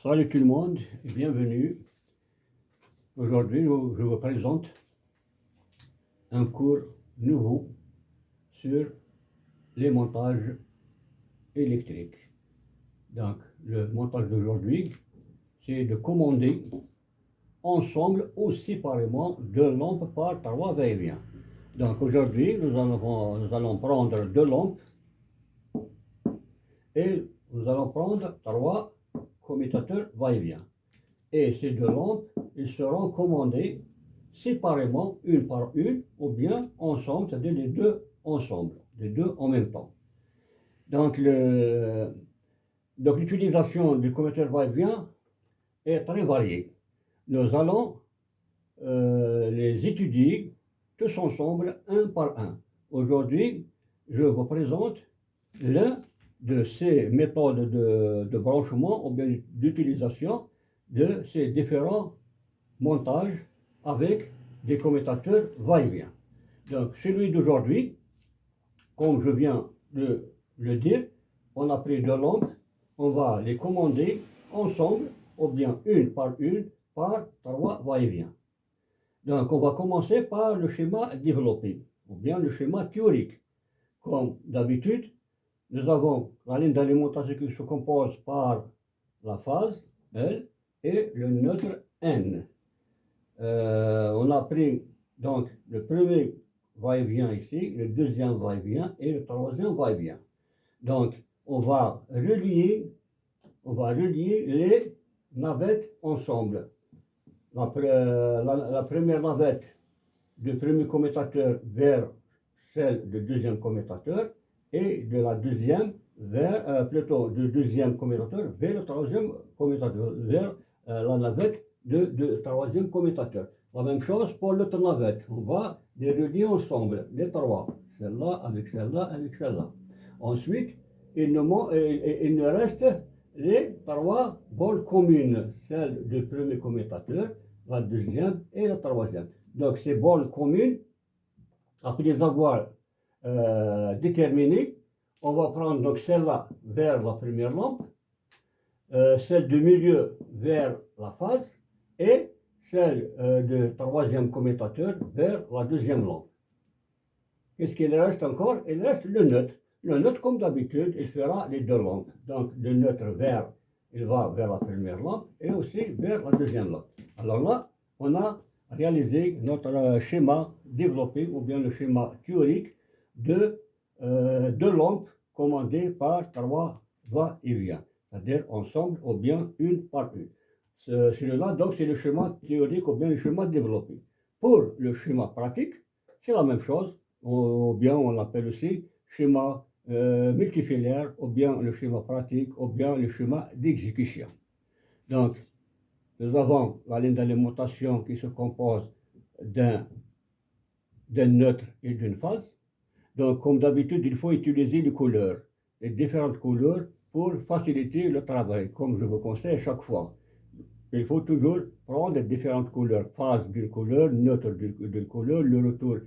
Salut tout le monde et bienvenue. Aujourd'hui, je vous présente un cours nouveau sur les montages électriques. Donc, le montage d'aujourd'hui, c'est de commander ensemble ou séparément deux lampes par trois va-et-vient. Donc, aujourd'hui, nous allons prendre deux lampes et nous allons prendre trois commutateurs va-et-vient. Et ces deux lampes, ils seront commandées séparément, une par une, ou bien ensemble, c'est-à-dire les deux ensemble, les deux en même temps. Donc, l'utilisation du commutateur va-et-vient est très variée. Nous allons les étudier tous ensemble, un par un. Aujourd'hui, je vous présente l'un de ces méthodes de branchement ou bien d'utilisation de ces différents montages avec des commutateurs va-et-vient. Donc celui d'aujourd'hui, comme je viens de le dire, on a pris deux lampes, on va les commander ensemble, ou bien une par trois va-et-vient. Donc on va commencer par le schéma développé, ou bien le schéma théorique. Comme d'habitude, nous avons la ligne d'alimentation qui se compose par la phase L et le neutre N. On a pris donc le premier va-et-vient ici, le deuxième va-et-vient et le troisième va-et-vient. Donc on va relier les navettes ensemble. La première navette du premier commutateur vers celle du deuxième commutateur et de la deuxième vers, du deuxième commutateur vers le troisième commutateur, vers la navette du troisième commutateur. La même chose pour l'autre navette. On va les relier ensemble, les trois. Celle-là avec celle-là avec celle-là. Ensuite, il nous reste les trois bornes communes. Celle du premier commutateur, la deuxième et la troisième. Donc ces bornes communes, après les avoir déterminées, on va prendre donc celle-là vers la première lampe, celle du milieu vers la phase et celle du troisième commutateur vers la deuxième lampe. Qu'est-ce qu'il reste encore? Il reste le neutre. Le neutre, comme d'habitude, il fera les deux lampes. Donc le neutre vert, il va vers la première lampe et aussi vers la deuxième lampe. Alors là, on a réalisé notre schéma développé, ou bien le schéma théorique de deux lampes commandées par trois va-et-vient, c'est-à-dire ensemble ou bien une par une. Celui-là, donc, c'est le schéma théorique ou bien le schéma développé. Pour le schéma pratique, c'est la même chose, ou bien on l'appelle aussi schéma multifilaire, ou bien le schéma pratique, ou bien le schéma d'exécution. Donc, nous avons la ligne d'alimentation qui se compose d'un neutre et d'une phase. Donc, comme d'habitude, il faut utiliser les couleurs, les différentes couleurs pour faciliter le travail, comme je vous conseille à chaque fois. Il faut toujours prendre différentes couleurs, phase d'une couleur, neutre d'une couleur, le retour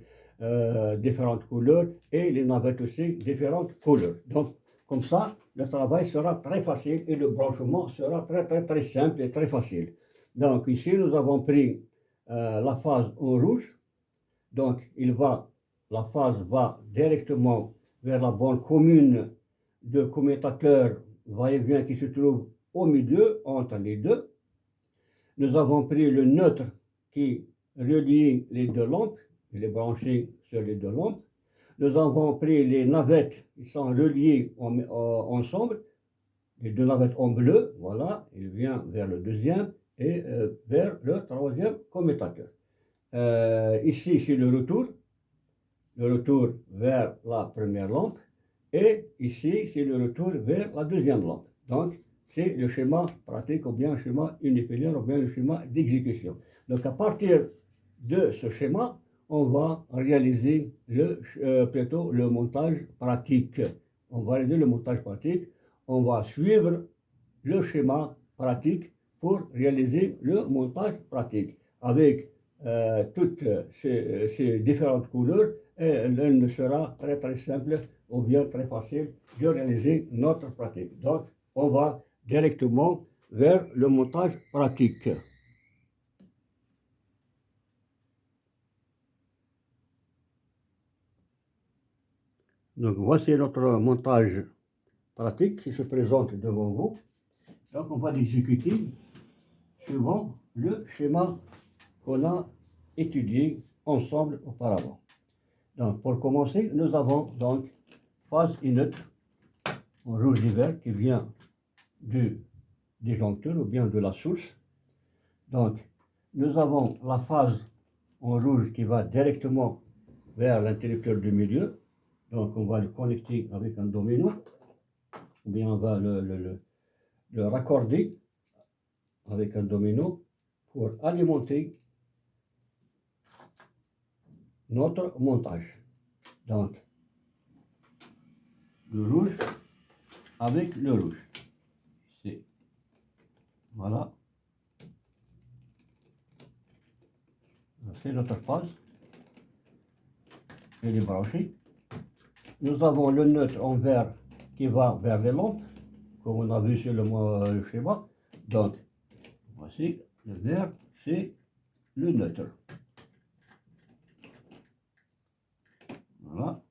différentes couleurs et les navettes aussi différentes couleurs. Donc, comme ça, le travail sera très facile et le branchement sera très simple et très facile. Donc, ici, nous avons pris la phase en rouge. Donc, la phase va directement vers la borne commune de commutateur va-et-vient qui se trouve au milieu, entre les deux. Nous avons pris le neutre qui relie les deux lampes, il est branché sur les deux lampes. Nous avons pris les navettes qui sont reliées ensemble, les deux navettes en bleu, voilà, il vient vers le deuxième et vers le troisième commutateur. Ici, c'est le retour vers la première lampe, et ici, c'est le retour vers la deuxième lampe. Donc, c'est le schéma pratique, ou bien le schéma unifilaire, ou bien le schéma d'exécution. Donc, à partir de ce schéma, on va réaliser le montage pratique. On va réaliser le montage pratique, on va suivre le schéma pratique pour réaliser le montage pratique. Avec toutes ces différentes couleurs, elle sera très simple ou bien très facile de réaliser notre pratique. Donc, on va directement vers le montage pratique. Donc voici notre montage pratique qui se présente devant vous. Donc on va l'exécuter suivant le schéma qu'on a étudié ensemble auparavant. Donc pour commencer, nous avons donc phase et neutre en rouge et vert qui vient du disjoncteur ou bien de la source. Donc nous avons la phase en rouge qui va directement vers l'interrupteur du milieu. Donc on va le connecter avec un domino, ou bien on va le raccorder avec un domino pour alimenter notre montage. Donc le rouge avec le rouge. Voilà. C'est notre phase. Elle est branchée. Nous avons le neutre en vert qui va vers les lampes, comme on a vu sur le schéma. Donc, voici le vert, c'est le neutre. Voilà.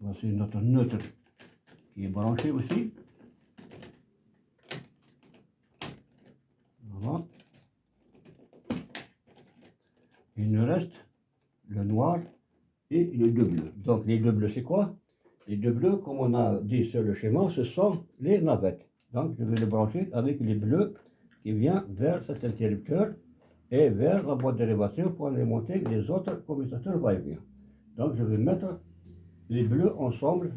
Voici notre neutre qui est branché aussi. Voilà. Il nous reste le noir et les deux bleus. Donc les deux bleus, c'est quoi? Les deux bleus, comme on a dit sur le schéma, ce sont les navettes. Donc je vais les brancher avec les bleus qui viennent vers cet interrupteur et vers la boîte d'élévation pour alimenter les autres commutateurs va-et-vient. Donc je vais mettre les bleus ensemble.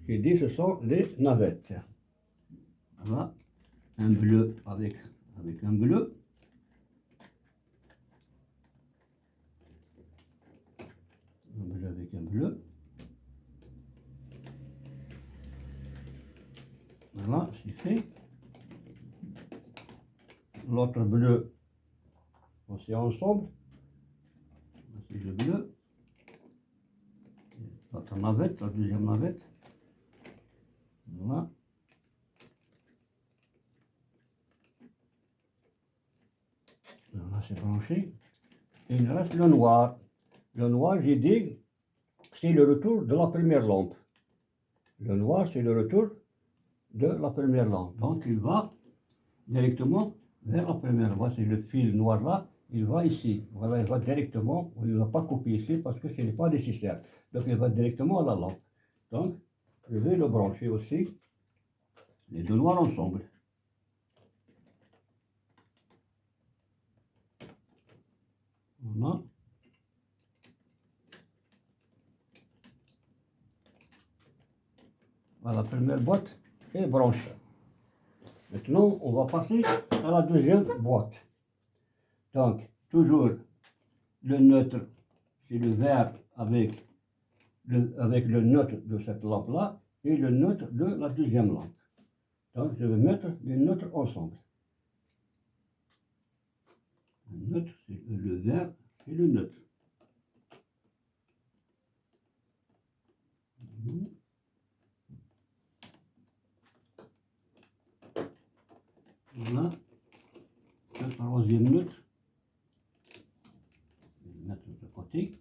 J'ai dit ce sont les navettes. Voilà, un bleu avec un bleu. Un bleu avec un bleu. Voilà, c'est fait. L'autre bleu aussi ensemble. Voici le bleu. L'autre navette, la deuxième navette. Voilà. Voilà, c'est branché. Et il reste le noir. Le noir, j'ai dit, c'est le retour de la première lampe. Le noir, c'est le retour de la première lampe. Donc, il va directement vers la première. Voici le fil noir là, il va ici. Voilà, il va directement, il ne va pas couper ici parce que ce n'est pas nécessaire. Donc, il va directement à la lampe. Donc, je vais le brancher aussi, les deux noirs ensemble. Voilà. Voilà, la première boîte est branchée. Maintenant, on va passer à la deuxième boîte. Donc, toujours le neutre, c'est le vert avec le neutre de cette lampe-là et le neutre de la deuxième lampe. Donc, je vais mettre les neutres ensemble. Le neutre, c'est le vert et le neutre. Voilà. Le troisième neutre. Je vais le mettre de côté.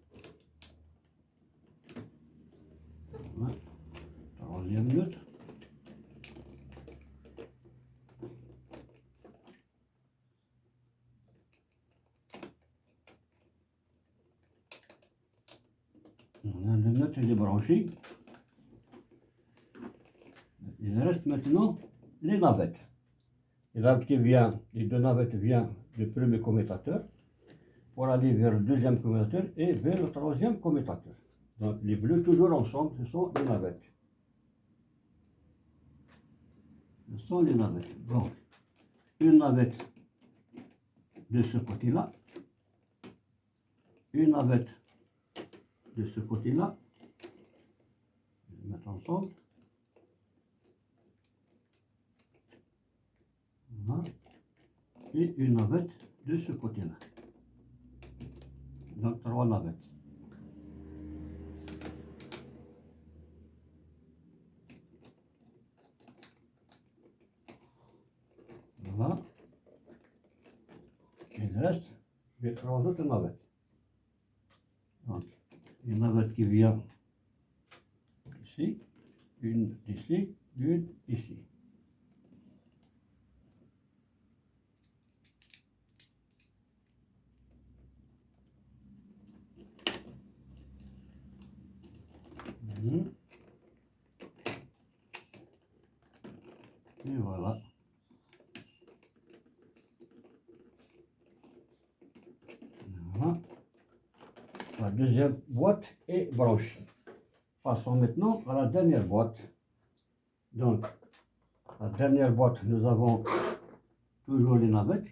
Voilà. Troisième neutre. Voilà, le neutre est branché. Il reste maintenant les navettes. Les deux navettes viennent du premier commutateur pour aller vers le deuxième commutateur et vers le troisième commutateur. Donc les bleus toujours ensemble, ce sont les navettes. Ce sont les navettes. Donc une navette de ce côté-là, une navette de ce côté-là, je vais mettre ensemble. Voilà. Et une navette de ce côté-là. Donc trois navettes. Voilà. Et le reste, les trois autres navettes. Donc, une navette qui vient ici, une ici, une ici. Et voilà. Voilà. La deuxième boîte est branchée. Passons maintenant à la dernière boîte. Donc, la dernière boîte, nous avons toujours les navettes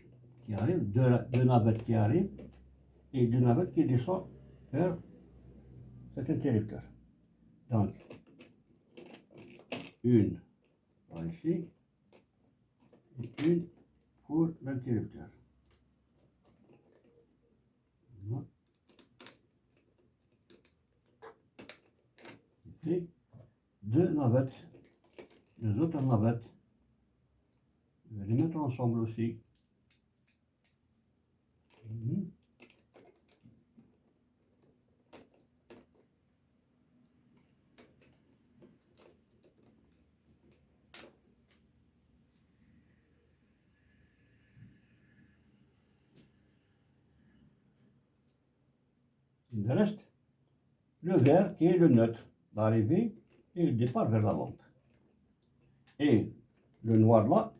qui arrivent, deux navettes qui arrivent et deux navettes qui descendent vers cet interrupteur. Donc, une par ici et une pour l'interrupteur. Voilà. Et deux navettes, deux autres navettes. Je vais les mettre ensemble aussi. Il reste le vert qui est le neutre, l'arrivée et le départ vers la lampe. Et le noir là,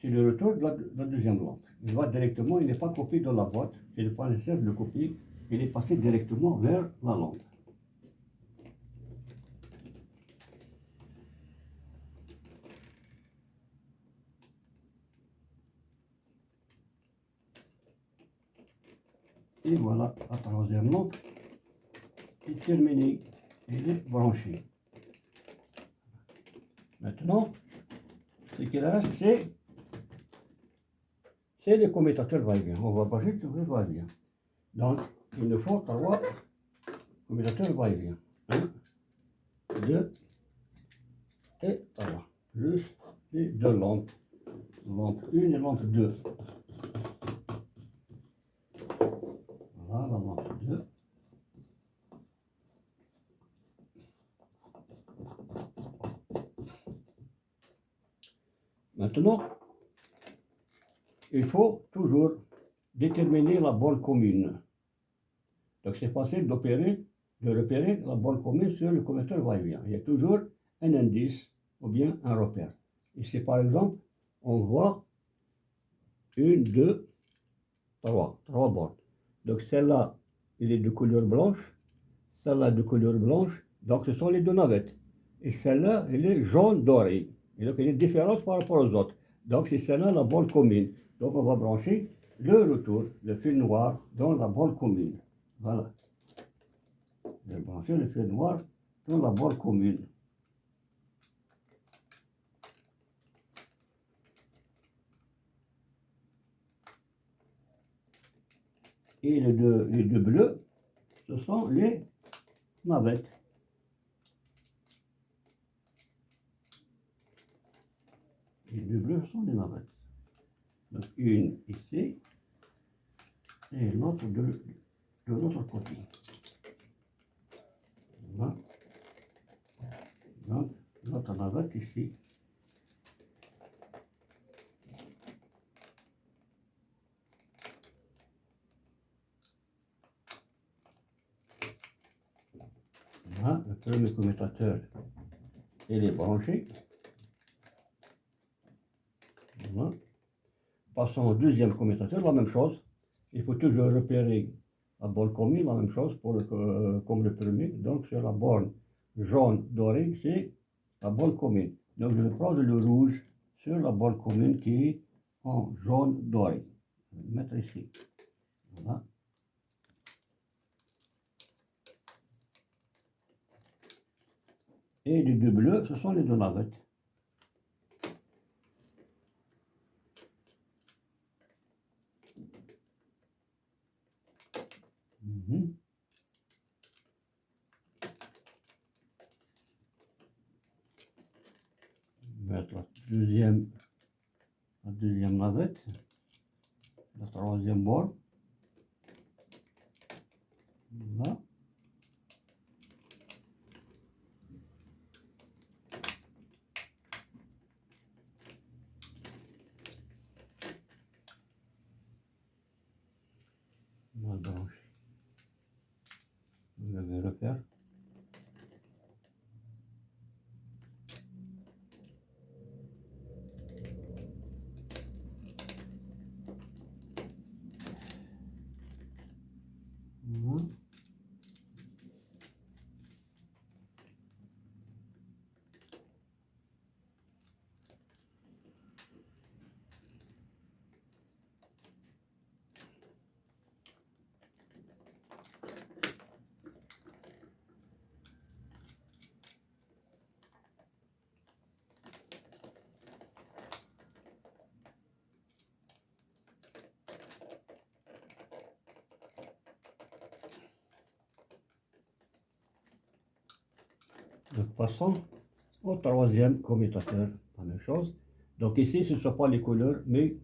c'est le retour de la deuxième lampe. Il va directement, il n'est pas copié dans la boîte, il n'est pas nécessaire de le copier, il est passé directement vers la lampe. Et voilà, la troisième lampe est terminée, elle est branchée. Maintenant, ce qu'il reste, c'est les commutateurs va-et-vient. On va passer sur les va-et-vient. Donc, il nous faut trois commutateurs va-et-vient. 1, 2 et 3. Plus les deux lampes. Lampe 1 et lampe 2. Voilà la lampe 2. Maintenant, il faut toujours déterminer la borne commune. Donc c'est facile de repérer la borne commune sur le commutateur va-et-vient. Il y a toujours un indice ou bien un repère. Ici par exemple, on voit 1, 2, 3 bornes. Donc celle-là, elle est de couleur blanche, celle-là de couleur blanche, donc ce sont les deux navettes. Et celle-là, elle est jaune doré. Et donc elle est différente par rapport aux autres. Donc c'est celle-là la borne commune. Donc on va brancher le retour, le fil noir, dans la borne commune. Voilà. Je vais brancher le fil noir dans la borne commune. Et les deux bleus, ce sont les navettes. Les deux bleus sont les navettes. Donc une ici et l'autre de l'autre côté. Voilà. Donc l'autre navette ici. Voilà, le premier commutateur, il est branché. Voilà. Passons au deuxième commutateur, la même chose. Il faut toujours repérer la borne commune, la même chose comme le premier. Donc sur la borne jaune doré, c'est la borne commune. Donc je vais prendre le rouge sur la borne commune qui est en jaune doré. Je vais le mettre ici. Voilà. Et les deux bleus, ce sont les deux navettes. Mettre la deuxième la deuxième navette, la troisième borne. Voilà. La branche. Vous allez le faire. Voilà. Donc passons au troisième commutateur, la même chose. Donc ici, ce ne sont pas les couleurs, mais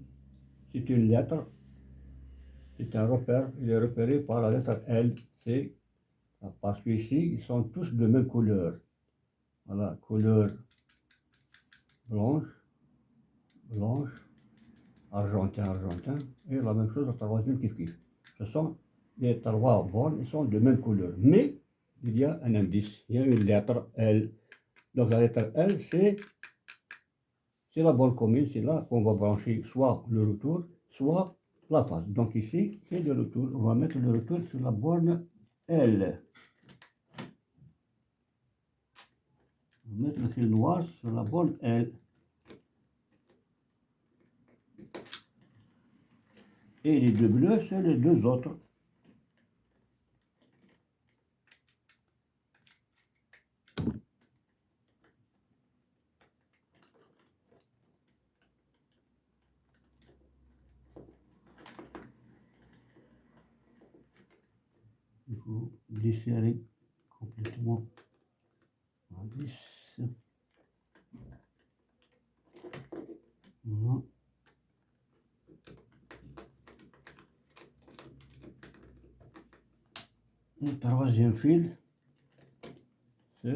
c'est une lettre, c'est un repère, il est repéré par la lettre L, C, parce qu'ici, ils sont tous de même couleur. Voilà, couleur blanche, blanche, argentin, argentin, et la même chose au troisième kiff. Ce sont les trois bornes, ils sont de même couleur, mais il y a un indice, il y a une lettre L. Donc la lettre L, c'est la borne commune, c'est là qu'on va brancher soit le retour, soit la phase. Donc ici, c'est le retour. On va mettre le retour sur la borne L. On va mettre le fil noir sur la borne L. Et les deux bleus, c'est les deux autres. Il faut desserrer complètement la vis. Voilà. Le troisième fil, c'est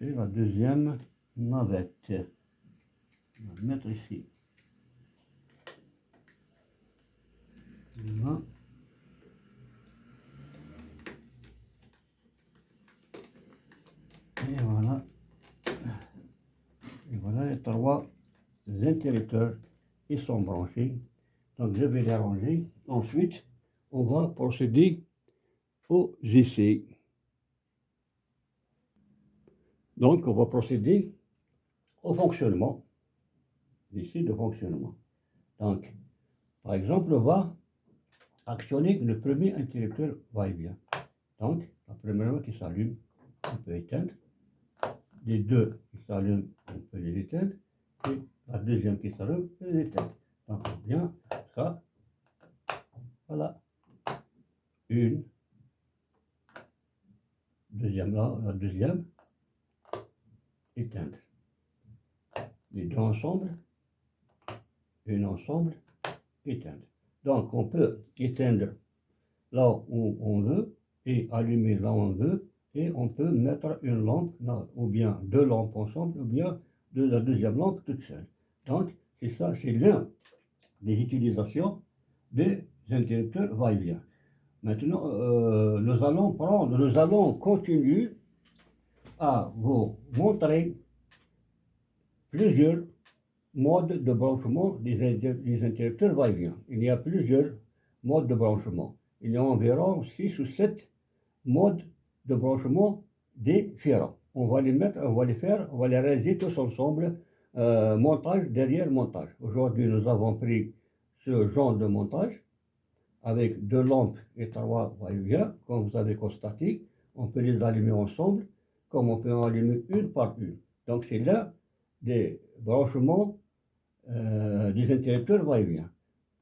la deuxième navette. On va le mettre ici. Voilà. Et voilà. Et voilà les trois interrupteurs. Ils sont branchés. Donc je vais les ranger. Ensuite, on va procéder aux essais. Donc on va procéder au fonctionnement. Essais de fonctionnement. Donc, par exemple, on va actionner le premier interrupteur va-et-vient. Donc, la première qui s'allume, on peut éteindre. Les deux qui s'allument, on peut les éteindre. Et la deuxième qui s'allume, on peut les éteindre. Donc, on vient ça. Voilà. Une. Deuxième là, la deuxième. Éteindre. Les deux ensemble. Une ensemble. Éteindre. Donc, on peut éteindre là où on veut et allumer là où on veut. Et on peut mettre une lampe, là, ou bien deux lampes ensemble, ou bien la deuxième lampe toute seule. Donc, c'est ça, c'est l'un des utilisations des interrupteurs va-et-vient. Maintenant, nous allons continuer à vous montrer plusieurs modes de branchement des interrupteurs va-et-vient. Il y a plusieurs modes de branchement. Il y a environ 6 ou 7 modes de branchement différents. On va les mettre, on va les faire, on va les réaliser tous ensemble, montage derrière montage. Aujourd'hui, nous avons pris ce genre de montage avec deux lampes et trois va-et-vient, comme vous avez constaté. On peut les allumer ensemble, comme on peut en allumer une par une. Donc c'est là des branchements des interrupteurs va-et-vient.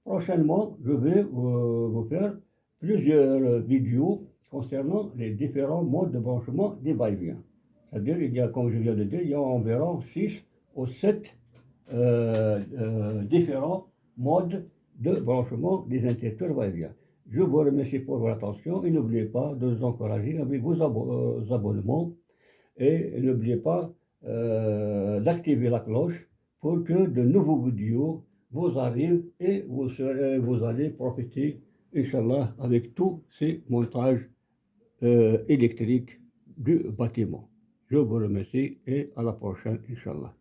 Prochainement, je vais vous faire plusieurs vidéos concernant les différents modes de branchement des va-et-vient. C'est-à-dire, il y a, comme je viens de dire, il y a environ 6 ou 7 différents modes de branchement des interrupteurs va-et-vient. Je vous remercie pour votre attention et n'oubliez pas de nous encourager avec vos abonnements et n'oubliez pas d'activer la cloche pour que de nouveaux vidéos vous arrivent et vous allez profiter, Inch'Allah, avec tous ces montages électriques du bâtiment. Je vous remercie et à la prochaine, Inch'Allah.